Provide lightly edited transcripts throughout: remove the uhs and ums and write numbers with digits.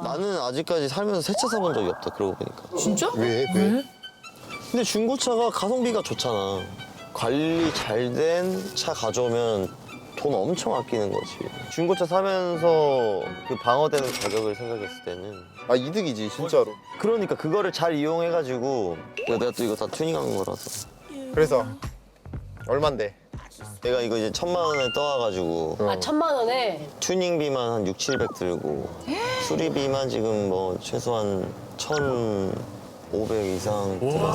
나는 아직까지 살면서 새 차 사본 적이 없다, 그러고 보니까. 진짜? 왜? 근데 중고차가 가성비가 좋잖아. 관리 잘 된 차 가져오면 돈 엄청 아끼는 거지. 중고차 사면서 그 방어되는 가격을 생각했을 때는. 아, 이득이지, 진짜로. 그러니까 그거를 잘 이용해가지고 내가 또 이거 다 튜닝한 거라서. 그래서 얼만데? 내가 이거 이제 1,000만 원에 떠와가지고 아 1,000만 원에? 튜닝비만 한 6, 700 들고 수리비만 지금 뭐 최소한 1,500 이상 들었으면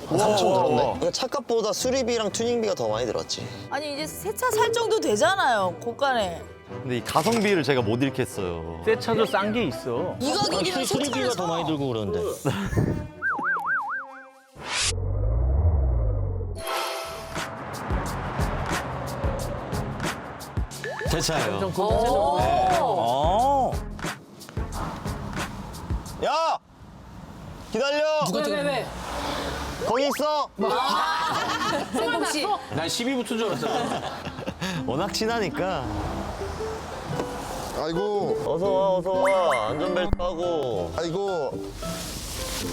한 3천 들었네. 그러니까 차값보다 수리비랑 튜닝비가 더 많이 들었지. 아니 이제 새 차 살 정도 되잖아요, 고가네. 근데 이 가성비를 제가 못 잃겠어요. 새 차도 싼 게 있어. 이 가격이면 새 차를 사. 많이 들고 그러는데. 제 차예요. 어. 야! 기다려! 왜? 거기 있어! 세봉 씨. 난 12 붙은 줄 알았어. 워낙 친하니까. 아이고, 어서 와, 어서 와. 안전벨트 하고. 아이고.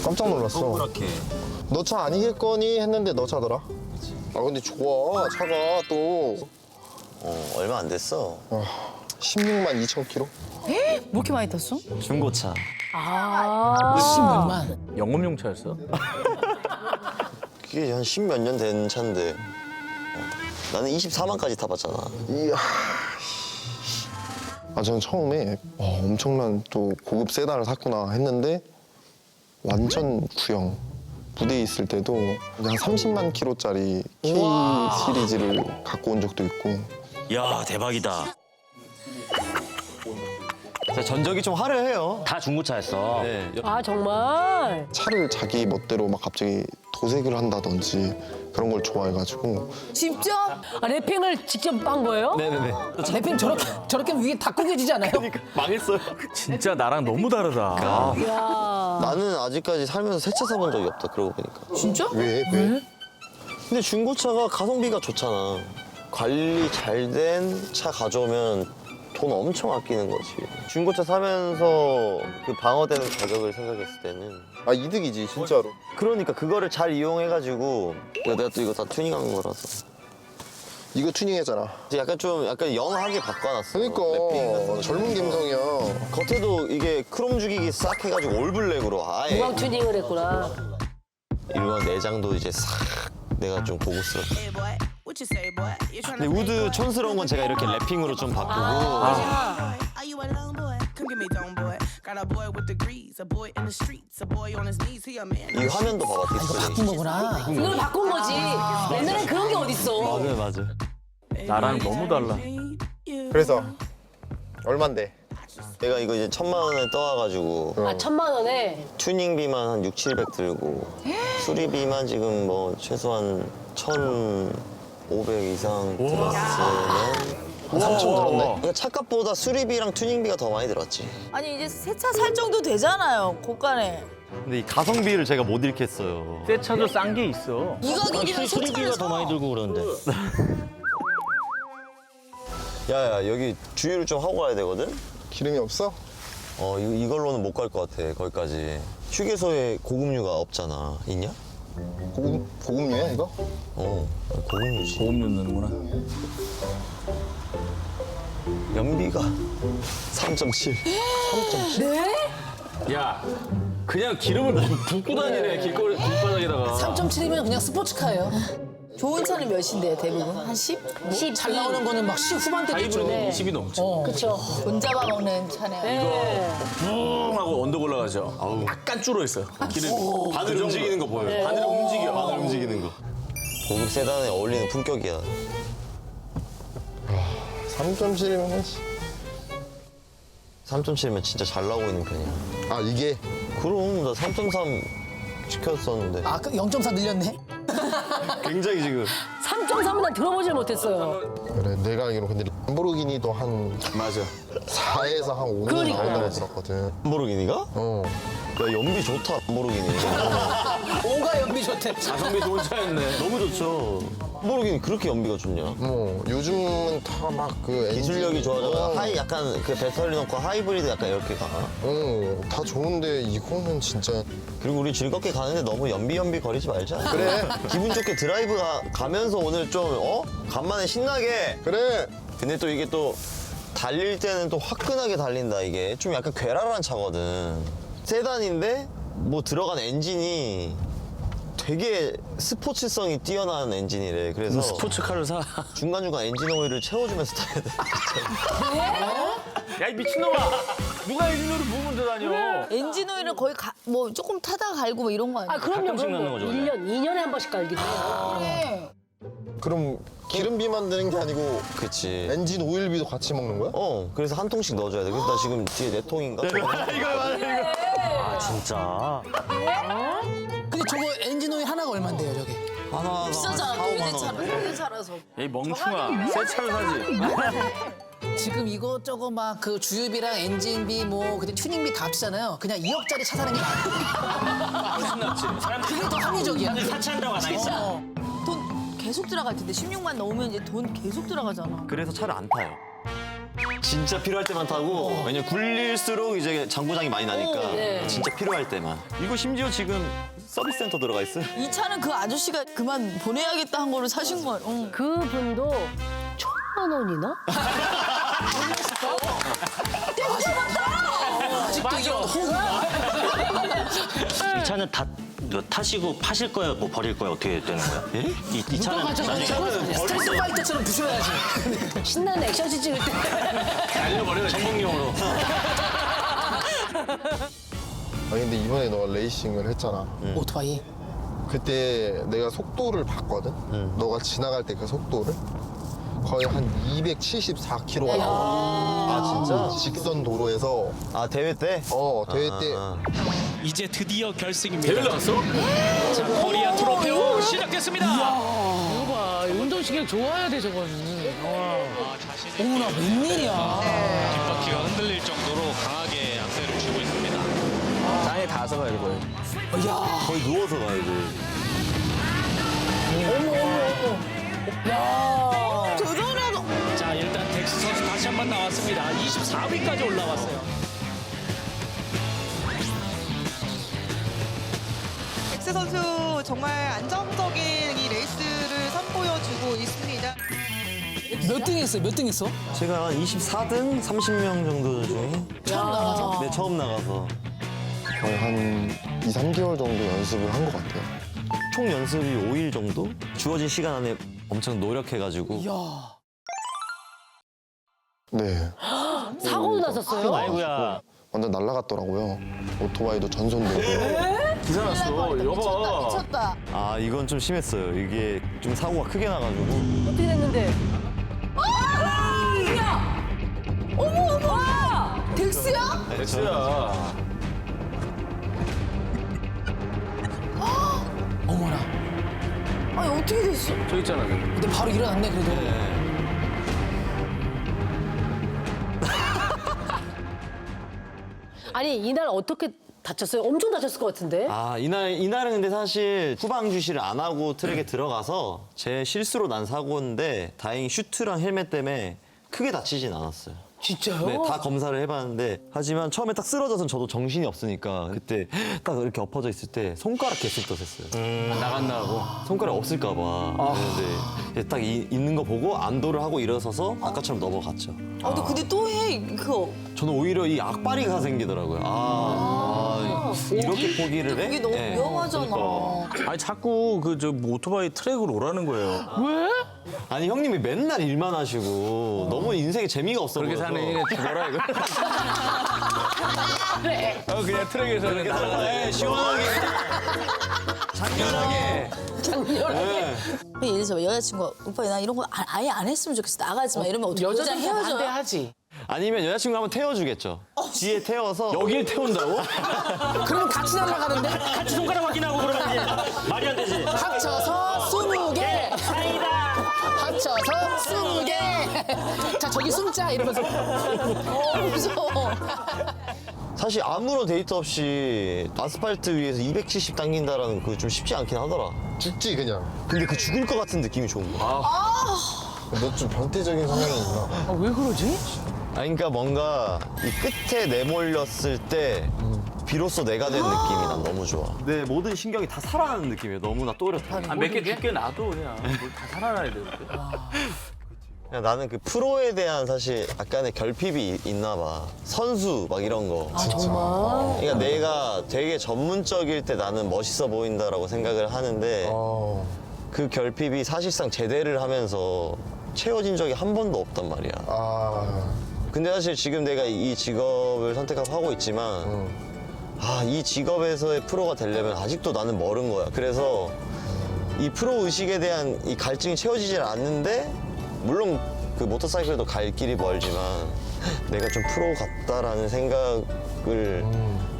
깜짝 놀랐어. 너 차 아니겠거니 했는데 너 차더라. 아, 근데 좋아. 차가 또 얼마 안 됐어. 16만 2천 킬로? 왜 이렇게 많이 탔어? 중고차. 아. 16만. 영업용 차였어? 그게 한 10몇 년 된 차인데. 나는 24만까지 타봤잖아. 이야. 아, 저는 처음에 엄청난 또 고급 세단을 샀구나 했는데 완전 구형. 무대에 있을 때도 그냥 30만 킬로짜리 K 시리즈를 갖고 온 적도 있고. 야, 대박이다. 전적이 좀 화려해요. 다 중고차였어. 네. 아 정말? 차를 자기 멋대로 막 갑자기 도색을 한다든지 그런 걸 좋아해가지고. 직접? 아, 랩핑을 직접 한 거예요? 네네네. 랩핑 저렇게 위에 다 구겨지지 않아요? 망했어요. 진짜 나랑 너무 다르다. 이야. 나는 아직까지 살면서 새 차 사본 적이 없다, 그러고 보니까. 진짜? 왜? 근데 중고차가 가성비가 좋잖아. 관리 잘 된 차 가져오면 돈 엄청 아끼는 거지. 중고차 사면서 그 방어되는 가격을 생각했을 때는. 아, 이득이지, 진짜로. 그러니까 그거를 잘 이용해가지고 내가 또 이거 다 튜닝한 거라서. 이거 튜닝했잖아. 약간 영하게 바꿔놨어. 래핑 같은 그러니까 거. 젊은 감성이야. 겉에도 이게 크롬 주기기 싹 해가지고 올블랙으로 아예. 무광 튜닝을 했구나. 일반 내장도 이제 싹 내가 좀 고급스럽게. Hey boy, what you say, boy? You tryna 근데 우드 촌스러운 건 제가 이렇게 래핑으로 좀 바꾸고. boy? Are you alone, boy? Come get me down, boy. Got a boy with the grease, a boy in the streets, a boy on his knees, he a man. 이 화면도 봐봐, 디스플레이. 바꾼 거구나. 이걸 바꾼 거지. 옛날엔 그런 게 어딨어. 맞아요. 나랑 너무 달라. 그래서 얼만데? 내가 이거 이제 1,000만 원에 떠와가지고 아 1,000만 원에? 튜닝비만 한 6, 700 들고 수리비만 지금 뭐 최소한 1,500 이상 들었으면 한 3천 들었네. 그러니까 차값보다 수리비랑 튜닝비가 더 많이 들었지. 아니 이제 새 차 살 정도 되잖아요, 고가네. 근데 이 가성비를 제가 못 잃겠어요. 새 차도 싼 게 있어. 이 가격이면 새 차를 사. 들고 그러는데. 야야, 여기 주유를 좀 하고 가야 되거든? 기름이 없어? 이걸로는 못 갈 것 같아, 거기까지. 휴게소에 고급류가 없잖아. 있냐? 고급류야, 이거? 고급류지. 보험 넣는구나. 연비가 3.7. 야, 그냥 기름을 붓고 다니네, 길바닥에다가. 3.7이면 그냥 스포츠카예요. 좋은 차는 몇인데요, 대부분? 한 10? 10. 잘 나오는 거는 막 10 후반대도 있죠. 하이브리드 20이 넘지. 그쵸. 돈 잡아먹는 차네요. 네. 뿡 하고 언덕 올라가죠. 약간 줄어 있어요. 기름이. 바늘 움직이는 거 보여요. 바늘 움직여. 바늘 움직이는 거. 고급 세단에 어울리는 품격이야. 3.7이면 3.7이면 진짜 잘 나오고 있는 편이야. 아, 이게? 그럼 나 3.3 시켰었는데. 아, 0.4 늘렸네? 굉장히 지금. 3.3은 난 들어보질 못했어요. 그래, 내가 알기로 근데 람보르기니도 한 맞아. 4에서 한 5년 그러니까. 나온다고 들었거든. 람보르기니가? 어. 야, 연비 좋다, 람보르기니. 오가 연비 좋대. 가성비 좋은 차였네. 너무 좋죠. 람보르기니 그렇게 연비가 좋냐? 뭐 요즘은 다 막 그 기술력이 좋아져. 하이 약간 그 배터리 넣고 하이브리드 약간 이렇게 가. 다 좋은데 이거는 진짜 그리고 우리 즐겁게 가는데 너무 연비 거리지 말자. 그래. 기분 좋게 드라이브 가면서 오늘 좀 간만에 신나게. 그래. 근데 또 이게 또 달릴 때는 또 화끈하게 달린다 이게. 좀 약간 괴랄한 차거든. 세단인데 뭐 들어간 엔진이 되게 스포츠성이 뛰어난 엔진이래. 그래서 스포츠카를 사. 중간중간 엔진 오일을 채워주면서 타야 돼. 야, 이 미친놈아. 누가 엔진으로 부으면 다녀. 엔진 오일은 거의 뭐 조금 타다가 갈고 뭐 이런 거 아니야? 아, 그럼요. 가끔씩 넣는 거죠, 원래. 1년, 2년에 한 번씩 갈기도 해요. 그럼 기름비만 드는 게 아니고 그치. 엔진 오일비도 같이 먹는 거야? 그래서 한 통씩 넣어줘야 돼. 그래서 나 지금 뒤에 4통인가? 아, 진짜? 근데 저거 엔진 오일 하나가 얼만데요, 저게? 하나 비싸잖아. 노이드 차라서. 야, 이 멍충아. 새 차를 사지. 지금 이것저것 막 그 주유비랑 엔진비 뭐 그때 튜닝비 다 합치잖아요. 그냥 2억짜리 차 사는 게 나아요. 훨씬 낫지. 사람들이 그게 더 합리적이야. 사치한다고 안 하겠어. 돈 계속 들어갈 텐데 16만 넣으면 이제 돈 계속 들어가잖아. 그래서 차를 안 타요. 진짜 필요할 때만 타고 왜냐면 굴릴수록 이제 장고장이 많이 나니까 네. 진짜 필요할 때만. 이거 심지어 지금 서비스 센터 들어가 있어요. 이 차는 그 아저씨가 그만 보내야겠다 한 거를 사신 거야. 그분도 1,000만 원이나? 아직도 이런 호흡. 이 차는 다 타시고 파실 거예요? 뭐 버릴 거예요? 어떻게 되는 거야? 이 차는 나중에 스트레스 파이터처럼 부셔야지. 신나는 액션씬 찍을 때. 날려버려, 전공용으로. 아니 근데 이번에 너가 레이싱을 했잖아. 오토바이. 그때 내가 속도를 봤거든. 너가 지나갈 때 그 속도를 거의 한 274km가 나와. 아 진짜? 직선 도로에서 아 대회 때? 대회 때 이제 드디어 결승입니다. 대회 나왔어? 자, 코리아 트로페오 시작됐습니다. 봐, 운동신경 좋아야 돼, 저거는. 어머나, 웬일이야. 뒷바퀴가 흔들릴 정도로 강하게 악셀을 쥐고 있습니다. 땅에 닿아서 가야 거예요. 거의 누워서 가야 돼. 자, 일단 덱스 선수 다시 한 번 나왔습니다. 24위까지 올라왔어요. 엑스 선수 정말 안정적인 이 레이스를 선보여주고 있습니다. 몇 등 했어요? 몇 등 했어? 제가 한 24등 30명 정도 중에 처음 나가서? 네 처음 나가서 거의 한 2, 3개월 정도 연습을 한 것 같아요. 총 연습이 5일 정도? 주어진 시간 안에 엄청 노력해가지고 네. 사고도 났었어요? 아이고야. 완전 날아갔더라고요. 오토바이도 전손되고. 기사 났어. 여봐. 미쳤다. 아 이건 좀 심했어요. 이게 좀 사고가 크게 나가지고 어떻게 됐는데? 덱스야? 엑스야. 어머나. 아니 어떻게 됐어? 저 있잖아. 근데 바로 일어났네, 그래도. 아니, 이날 어떻게 다쳤어요? 엄청 다쳤을 것 같은데? 아 이날은 근데 사실 후방 주시를 안 하고 트랙에 들어가서 제 실수로 난 사고인데 다행히 슈트랑 헬멧 때문에 크게 다치진 않았어요. 진짜요? 네, 다 검사를 해봤는데 하지만 처음에 딱 쓰러져서 저도 정신이 없으니까 그때 딱 이렇게 엎어져 있을 때 손가락 개슬떡 했어요. 나갔나 하고. 손가락 없을까 봐. 그런데 딱 있는 거 보고 안도를 하고 일어서서 아까처럼 넘어갔죠. 근데 또 해, 그거. 저는 오히려 이 악바리가 생기더라고요. 이렇게 포기를 해? 그게 너무 네. 위험하잖아. 아니, 자꾸 그 오토바이 트랙으로 오라는 거예요. 아니 형님이 맨날 일만 하시고 너무 인생에 재미가 없어 그렇게 보여서. 사는 게 죽어라, 이거. 그냥 트랙에서는 네, 시원하게 장렬하게 네. 예를 들어서 여자친구가 오빠 나 이런 거 아예 안 했으면 좋겠어. 나가지 마. 이러면 어떻게 여자들 여자랑 헤어져요? 반대하지. 아니면 여자친구 한번 태워주겠죠. 뒤에 태워서 여길 태운다고? 그러면 같이 날아가는데? 같이 손가락 확인하고 그러면 이제 말이 안 되지. 합쳐서 20개. 사이다. 합쳐서 20개. 자, 저기 숨자 이러면서. 무서워. 사실 아무런 데이터 없이 아스팔트 위에서 270 당긴다라는 그거 좀 쉽지 않긴 하더라. 죽지 그냥. 근데 그 죽을 것 같은 느낌이 좋은 거야. 너 좀 변태적인 성향이 있나? 왜 그러지? 그러니까 뭔가 이 끝에 내몰렸을 때 비로소 내가 된 느낌이 난 너무 좋아. 내 모든 신경이 다 살아나는 느낌이야. 너무나 또렷하게. 몇 개 줄게 놔도 그냥 다 살아나야 되는데. 그냥 나는 그 프로에 대한 사실 약간의 결핍이 있나 봐. 선수 막 이런 거. 정말. 그러니까 내가 되게 전문적일 때 나는 멋있어 보인다라고 생각을 하는데 그 결핍이 사실상 제대를 하면서 채워진 적이 한 번도 없단 말이야. 근데 사실 지금 내가 이 직업을 선택하고 하고 있지만 이 직업에서의 프로가 되려면 아직도 나는 멀은 거야. 그래서 이 프로 의식에 대한 이 갈증이 채워지질 않는데 물론 그 모터사이클도 갈 길이 멀지만 내가 좀 프로 같다라는 생각을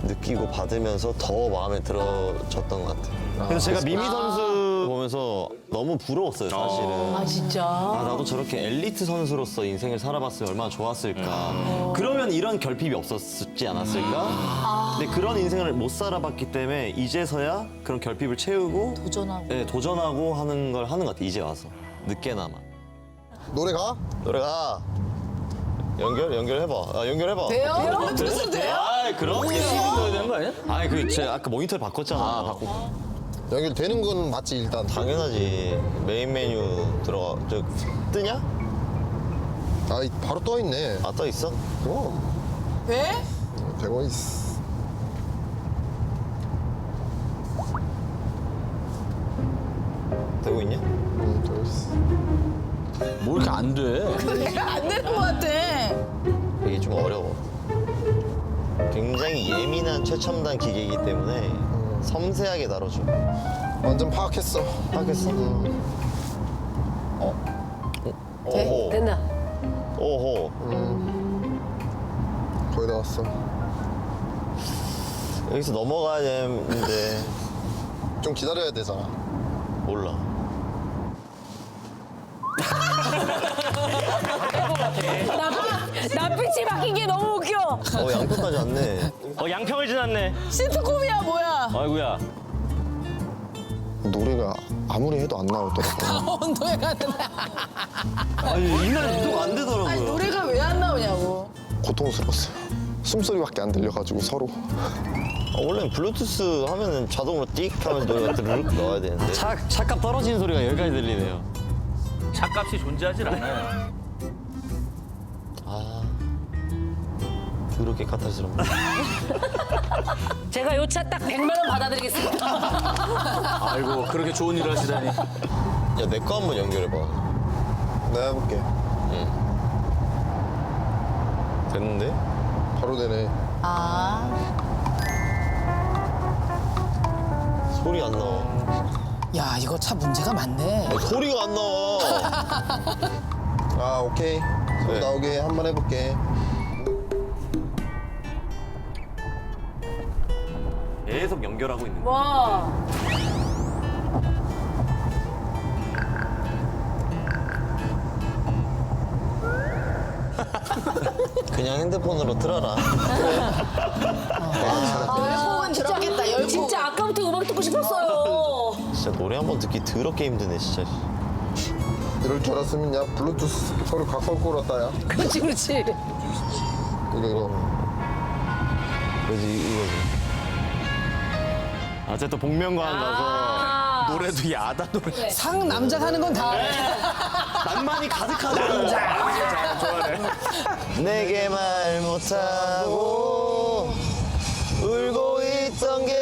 느끼고 받으면서 더 마음에 들어졌던 것 같아요. 그래서 제가 미미 선수 보면서 너무 부러웠어요, 사실은. 아 진짜. 나도 저렇게 엘리트 선수로서 인생을 살아봤으면 얼마나 좋았을까. 그러면 이런 결핍이 없었지 않았을까? 근데 그런 인생을 못 살아봤기 때문에 이제서야 그런 결핍을 채우고 도전하고 하는 걸 하는 것 같아, 이제 와서. 늦게나마. 노래 가? 노래가 연결해봐. 연결해봐. 돼요? 들었어도 돼요? 그럼. 넣어야 되는 거 아니야? 제가 아까 모니터를 바꿨잖아. 바꿨고. 연결되는 건 맞지 일단. 당연하지. 메인 메뉴 들어가. 뜨냐? 바로 떠 있네. 떠 있어? 왜? 되고 있어. 되고 있냐? 되고 있어. 뭐 이렇게 안 돼? 안 되는 것 같아. 이게 좀 어려워. 굉장히 예민한 최첨단 기계이기 때문에 섬세하게 다뤄줘. 완전 파악했어. 하겠어? 오호. 됐나? 오호. 거의 다 왔어. 여기서 넘어가야 되는데 좀 기다려야 되잖아. 몰라. 낯빛이 바뀐 게 너무 웃겨. 양평까지 왔네. 양평을 지났네. 시트콤이야 뭐야? 아이고야. 노래가 아무리 해도 안 나오더라고. 언도에 가는. 이날 유도가 안 되더라고요. 노래가 왜 안 나오냐고. 고통스러웠어요. 숨소리밖에 안 들려가지고 서로. 원래는 블루투스 하면은 자동으로 띡 하면 노래가 드르륵 나와야 되는데 차값 떨어지는 소리가 여기까지 들리네요. 차값이 존재하질 않아요. 그렇게 까탈스럽네. 제가 요 차 딱 100만 원 받아드리겠습니다. 아이고 그렇게 좋은 일을 하시다니. 야, 내 거 한번 연결해봐. 내가 해볼게. 됐는데? 바로 되네. 소리 안 나와. 야, 이거 차 문제가 많네. 소리가 안 나와. 오케이. 소리 네. 나오게 한번 해볼게. 계속 연결하고 있는 거야. 와. 그냥 핸드폰으로 틀어라. 열폭은 들었겠다. 열폭. 진짜 아까부터 음악 듣고 싶었어요. 진짜 노래 한 번 듣기 더럽게 힘드네, 진짜. 이럴 줄 알았으면 야 블루투스 스피커를 갖고 올 거였다 야. 그렇지 그렇지. 이거. 그래서 이거지. 어쨌든 복면가왕 가서 노래도 야다 노래. 상 남자가 하는 건 다. 낭만이 가득하잖아. 좋아해. 내게 말 못하고 울고 있던 게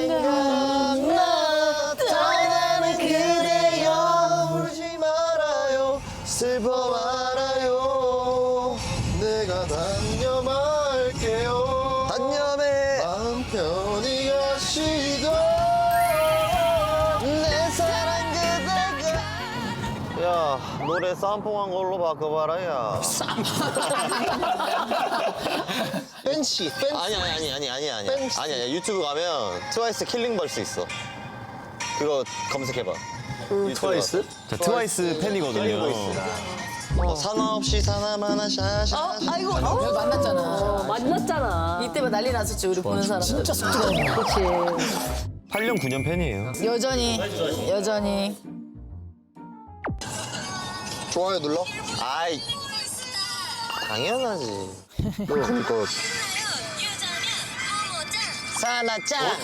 생각나. 떠나는 그대여 울지 말아요. 슬퍼 말아요. 내가 단념할게요. 단념해. 마음 편히 가시도. 내 사랑 그대가. 야, 노래 쌈뽕한 걸로 바꿔봐라, 야. 팬시. 아니야. 유튜브 가면 트와이스 킬링 벌스 있어. 그거 검색해봐. 트와이스? 자, 트와이스 팬이거든요. 사나 없이 사나마나 샤샤. 아이고, 여기 만났잖아. 만났잖아. 이때 막 난리 났었지, 우리 보는 사람. 진짜 쑥 들어오네. 그렇지. 8년 9년 팬이에요. 여전히. 좋아요 눌러? 아이 당연하지. 그러니까 사나짱.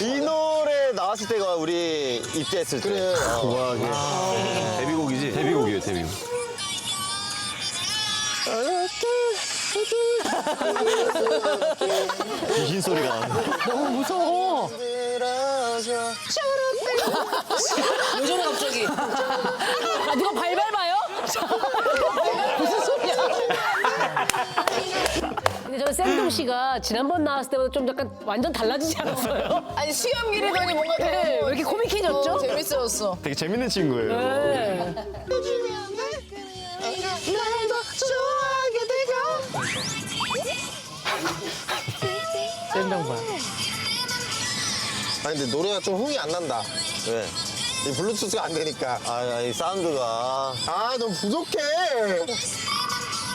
이 노래 나왔을 때가 우리 입대했을 때. 그래. 우아하게. 데뷔곡이지? 데뷔곡이에요, 데뷔곡. 귀신 소리가 나네. 너무 무서워. 왜 저래, 갑자기? 아, 누가 발 밟아요? 무슨 소리야? 근데 저는 생동 씨가 지난번 나왔을 때보다 좀 약간 완전 달라지지 않았어요? 아니, 수염 기르더니 뭔가 더. 네, 왜 이렇게 코믹해졌죠? 재밌어졌어. 되게 재밌는 친구예요. 네. 센정 봐. 아니 근데 노래가 좀 흥이 안 난다. 왜? 이 블루투스가 안 되니까. 이 사운드가 아 너무 부족해.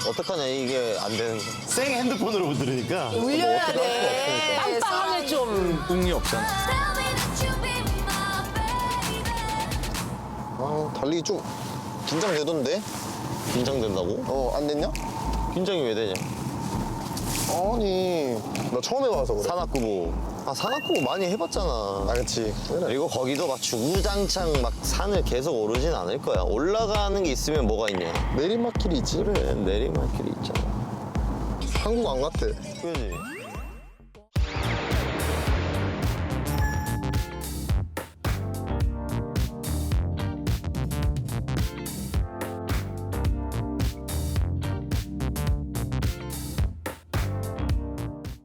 어떡하냐 이게 안 되는 거. 생 핸드폰으로 들으니까 울려야 돼. 빵빵하네 좀. 꿍이 없잖아. 아 달리기 좀 긴장되던데? 긴장된다고? 안 됐냐? 긴장이 왜 되냐? 아니 나 처음 해봐서 그래. 산악구보. 산악구보 많이 해봤잖아. 아 그치. 그리고 거기도 막 주구장창 막 산을 계속 오르진 않을 거야. 올라가는 게 있으면 뭐가 있냐? 내리막길이 있지. 그래 내리막길이 있잖아. 한국 안 같아. 그지?